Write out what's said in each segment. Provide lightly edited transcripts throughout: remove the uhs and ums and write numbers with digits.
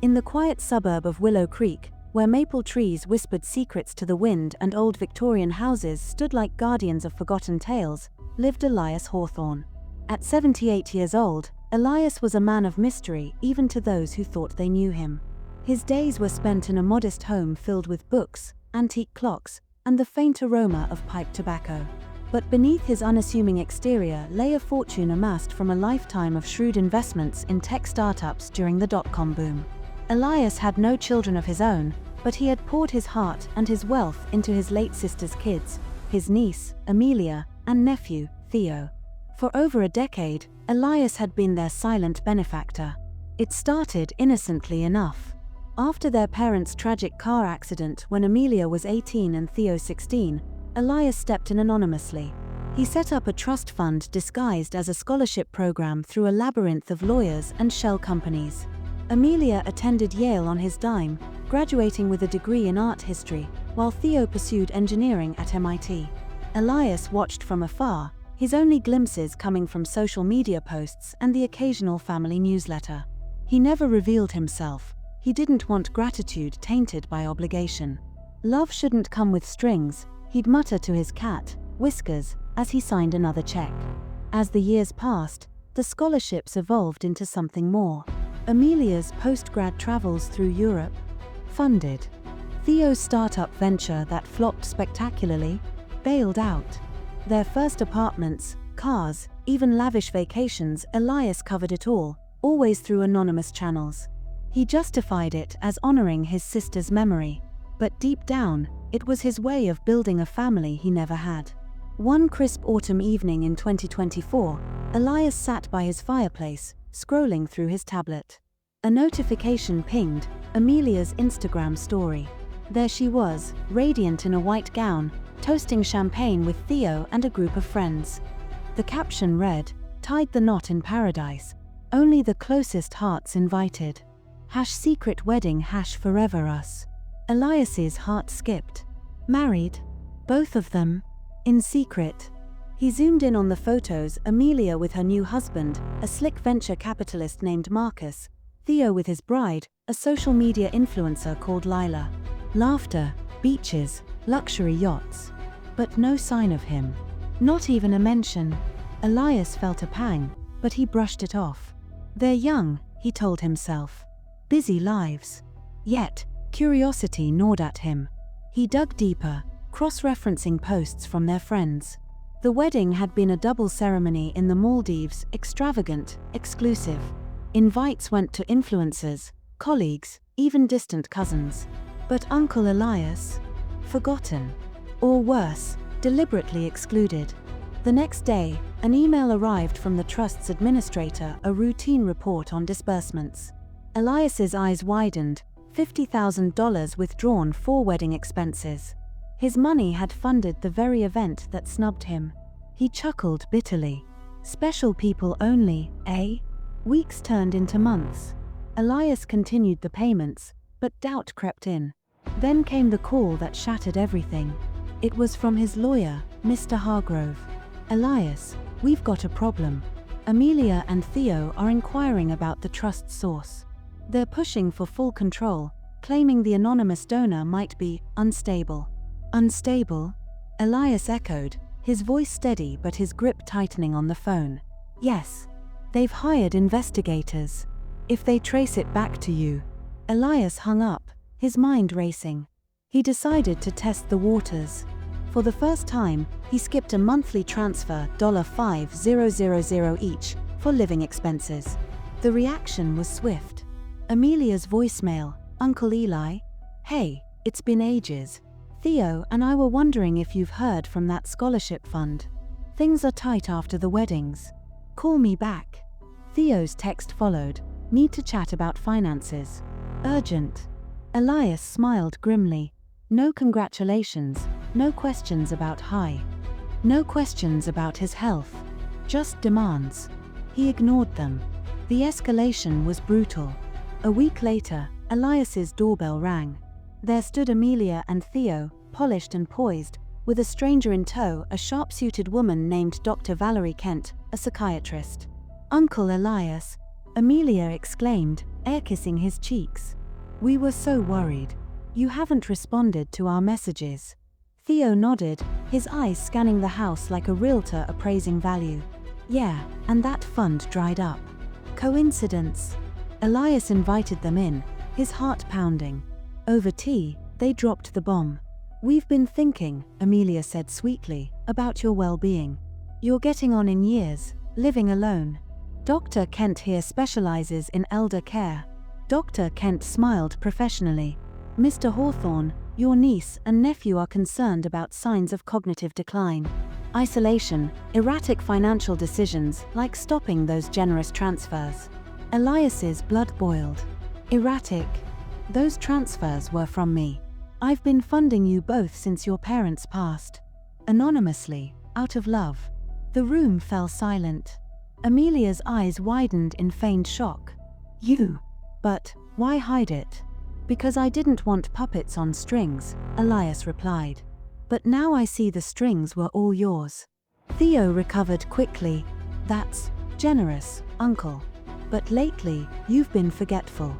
In the quiet suburb of Willow Creek, where maple trees whispered secrets to the wind and old Victorian houses stood like guardians of forgotten tales, lived Elias Hawthorne. At 78 years old, Elias was a man of mystery even to those who thought they knew him. His days were spent in a modest home filled with books, antique clocks, and the faint aroma of pipe tobacco. But beneath his unassuming exterior lay a fortune amassed from a lifetime of shrewd investments in tech startups during the dot-com boom. Elias had no children of his own, but he had poured his heart and his wealth into his late sister's kids, his niece, Amelia, and nephew, Theo. For over a decade, Elias had been their silent benefactor. It started innocently enough. After their parents' tragic car accident when Amelia was 18 and Theo 16, Elias stepped in anonymously. He set up a trust fund disguised as a scholarship program through a labyrinth of lawyers and shell companies. Amelia attended Yale on his dime, graduating with a degree in art history, while Theo pursued engineering at MIT. Elias watched from afar, his only glimpses coming from social media posts and the occasional family newsletter. He never revealed himself. He didn't want gratitude tainted by obligation. Love shouldn't come with strings, he'd mutter to his cat, Whiskers, as he signed another check. As the years passed, the scholarships evolved into something more. Amelia's post-grad travels through Europe, funded. Theo's startup venture that flopped spectacularly, bailed out. Their first apartments, cars, even lavish vacations, Elias covered it all, always through anonymous channels. He justified it as honoring his sister's memory. But deep down, it was his way of building a family he never had. One crisp autumn evening in 2024, Elias sat by his fireplace, scrolling through his tablet. A notification pinged, Amelia's Instagram story. There she was, radiant in a white gown, toasting champagne with Theo and a group of friends. The caption read, "Tied the knot in paradise. Only the closest hearts invited. #secret wedding #forever us." Elias's heart skipped. Married? Both of them? In secret? He zoomed in on the photos, Amelia with her new husband, a slick venture capitalist named Marcus, Theo with his bride, a social media influencer called Lila. Laughter, beaches, luxury yachts. But no sign of him. Not even a mention. Elias felt a pang, but he brushed it off. They're young, he told himself. Busy lives. Yet, curiosity gnawed at him. He dug deeper, cross-referencing posts from their friends. The wedding had been a double ceremony in the Maldives, extravagant, exclusive. Invites went to influencers, colleagues, even distant cousins. But Uncle Elias? Forgotten. Or worse, deliberately excluded. The next day, an email arrived from the trust's administrator, a routine report on disbursements. Elias's eyes widened, $50,000 withdrawn for wedding expenses. His money had funded the very event that snubbed him. He chuckled bitterly. Special people only, eh? Weeks turned into months. Elias continued the payments, but doubt crept in. Then came the call that shattered everything. It was from his lawyer, Mr. Hargrove. "Elias, we've got a problem. Amelia and Theo are inquiring about the trust's source. They're pushing for full control, claiming the anonymous donor might be unstable." Unstable? Elias echoed, his voice steady but his grip tightening on the phone. "Yes. They've hired investigators. If they trace it back to you." Elias hung up, his mind racing. He decided to test the waters. For the first time, he skipped a monthly transfer $5,000 each for living expenses. The reaction was swift. Amelia's voicemail, "Uncle Eli? Hey, it's been ages. Theo and I were wondering if you've heard from that scholarship fund. Things are tight after the weddings. Call me back." Theo's text followed, "Need to chat about finances. Urgent." Elias smiled grimly. No congratulations, no questions about no questions about his health. Just demands. He ignored them. The escalation was brutal. A week later, Elias's doorbell rang. There stood Amelia and Theo, polished and poised, with a stranger in tow, a sharp-suited woman named Dr. Valerie Kent, a psychiatrist. "Uncle Elias, Amelia exclaimed, air-kissing his cheeks. "We were so worried. You haven't responded to our messages." Theo nodded, his eyes scanning the house like a realtor appraising value. "Yeah, and that fund dried up. Coincidence?" Elias invited them in, his heart pounding. Over tea, they dropped the bomb. "We've been thinking," Amelia said sweetly, "about your well-being. You're getting on in years, living alone. Dr. Kent here specializes in elder care." Dr. Kent smiled professionally. "Mr. Hawthorne, your niece and nephew are concerned about signs of cognitive decline. Isolation, erratic financial decisions like stopping those generous transfers." Elias's blood boiled. "Erratic? Those transfers were from me. I've been funding you both since your parents passed. Anonymously, out of love." The room fell silent. Amelia's eyes widened in feigned shock. "You? But why hide it?" "Because I didn't want puppets on strings," Elias replied. "But now I see the strings were all yours." Theo recovered quickly. "That's generous, Uncle. But lately, you've been forgetful.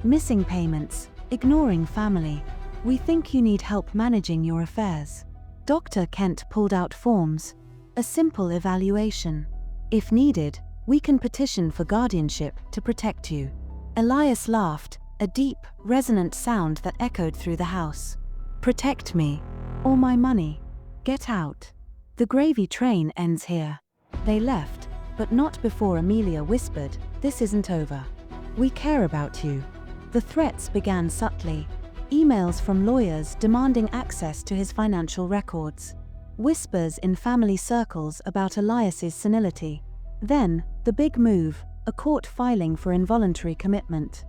Missing payments, ignoring family. We think you need help managing your affairs." Dr. Kent pulled out forms. "A simple evaluation. If needed, we can petition for guardianship to protect you." Elias laughed, a deep, resonant sound that echoed through the house. "Protect me. Or my money. Get out. The gravy train ends here." They left, but not before Amelia whispered, "This isn't over. We care about you." The threats began subtly. Emails from lawyers demanding access to his financial records. Whispers in family circles about Elias's senility. Then, the big move, a court filing for involuntary commitment.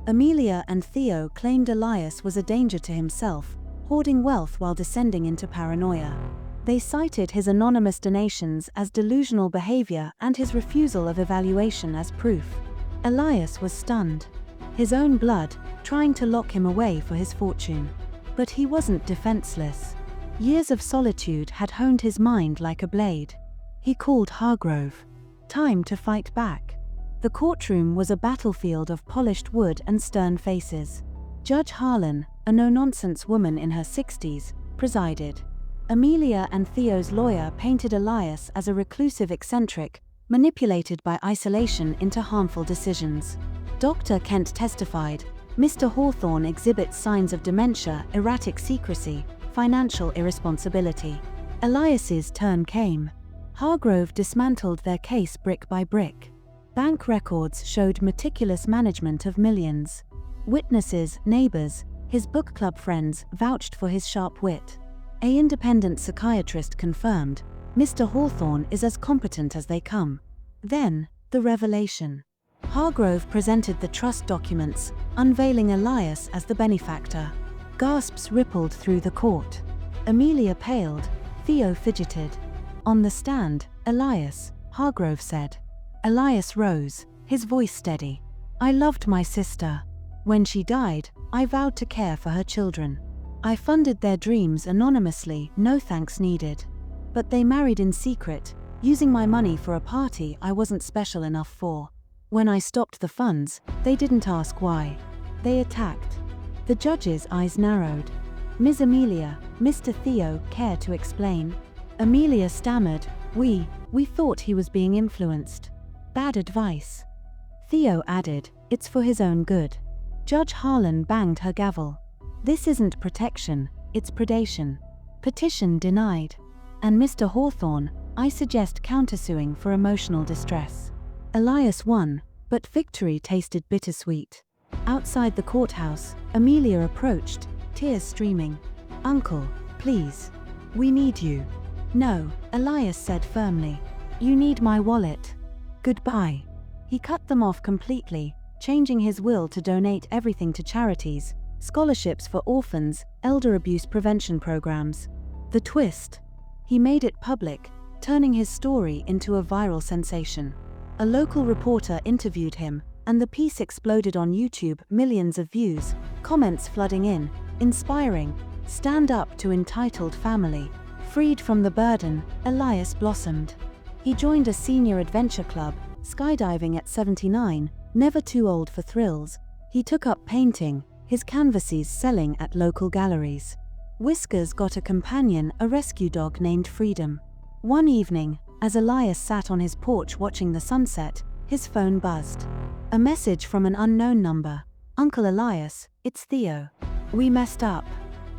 Amelia and Theo claimed Elias was a danger to himself, hoarding wealth while descending into paranoia. They cited his anonymous donations as delusional behavior and his refusal of evaluation as proof. Elias was stunned. His own blood, trying to lock him away for his fortune. But he wasn't defenseless. Years of solitude had honed his mind like a blade. He called Hargrove. Time to fight back. The courtroom was a battlefield of polished wood and stern faces. Judge Harlan, a no-nonsense woman in her 60s, presided. Amelia and Theo's lawyer painted Elias as a reclusive eccentric, manipulated by isolation into harmful decisions. Dr. Kent testified, "Mr. Hawthorne exhibits signs of dementia, erratic secrecy, financial irresponsibility." Elias's turn came. Hargrove dismantled their case brick by brick. Bank records showed meticulous management of millions. Witnesses, neighbors, his book club friends vouched for his sharp wit. An independent psychiatrist confirmed, "Mr. Hawthorne is as competent as they come." Then, the revelation. Hargrove presented the trust documents, unveiling Elias as the benefactor. Gasps rippled through the court. Amelia paled, Theo fidgeted. "On the stand, Elias," Hargrove said. Elias rose, his voice steady. "I loved my sister. When she died, I vowed to care for her children. I funded their dreams anonymously, no thanks needed. But they married in secret, using my money for a party I wasn't special enough for. When I stopped the funds, they didn't ask why. They attacked." The judge's eyes narrowed. "Ms. Amelia, Mr. Theo, care to explain?" Amelia stammered, We thought he was being influenced. Bad advice." Theo added, "It's for his own good." Judge Harlan banged her gavel. "This isn't protection, it's predation. Petition denied. And Mr. Hawthorne, I suggest countersuing for emotional distress." Elias won, but victory tasted bittersweet. Outside the courthouse, Amelia approached, tears streaming. "Uncle, please. We need you." "No," Elias said firmly. "You need my wallet. Goodbye." He cut them off completely, changing his will to donate everything to charities, scholarships for orphans, elder abuse prevention programs. The twist? He made it public, turning his story into a viral sensation. A local reporter interviewed him, and the piece exploded on YouTube, millions of views, comments flooding in, inspiring, stand up to entitled family. Freed from the burden, Elias blossomed. He joined a senior adventure club, skydiving at 79, Never too old for thrills, he took up painting, his canvases selling at local galleries. Whiskers got a companion, a rescue dog named Freedom. One evening, as Elias sat on his porch watching the sunset, his phone buzzed. A message from an unknown number. "Uncle Elias, it's Theo. We messed up.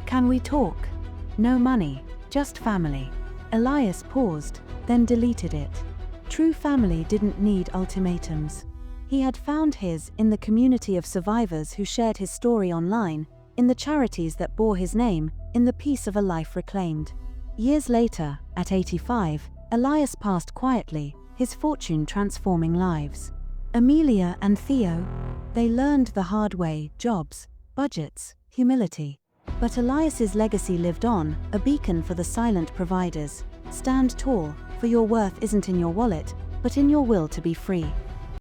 Can we talk? No money, just family." Elias paused, then deleted it. True family didn't need ultimatums. He had found his in the community of survivors who shared his story online, in the charities that bore his name, in the peace of a life reclaimed. Years later, at 85, Elias passed quietly, his fortune transforming lives. Amelia and Theo, they learned the hard way: jobs, budgets, humility. But Elias's legacy lived on, a beacon for the silent providers. Stand tall, for your worth isn't in your wallet, but in your will to be free.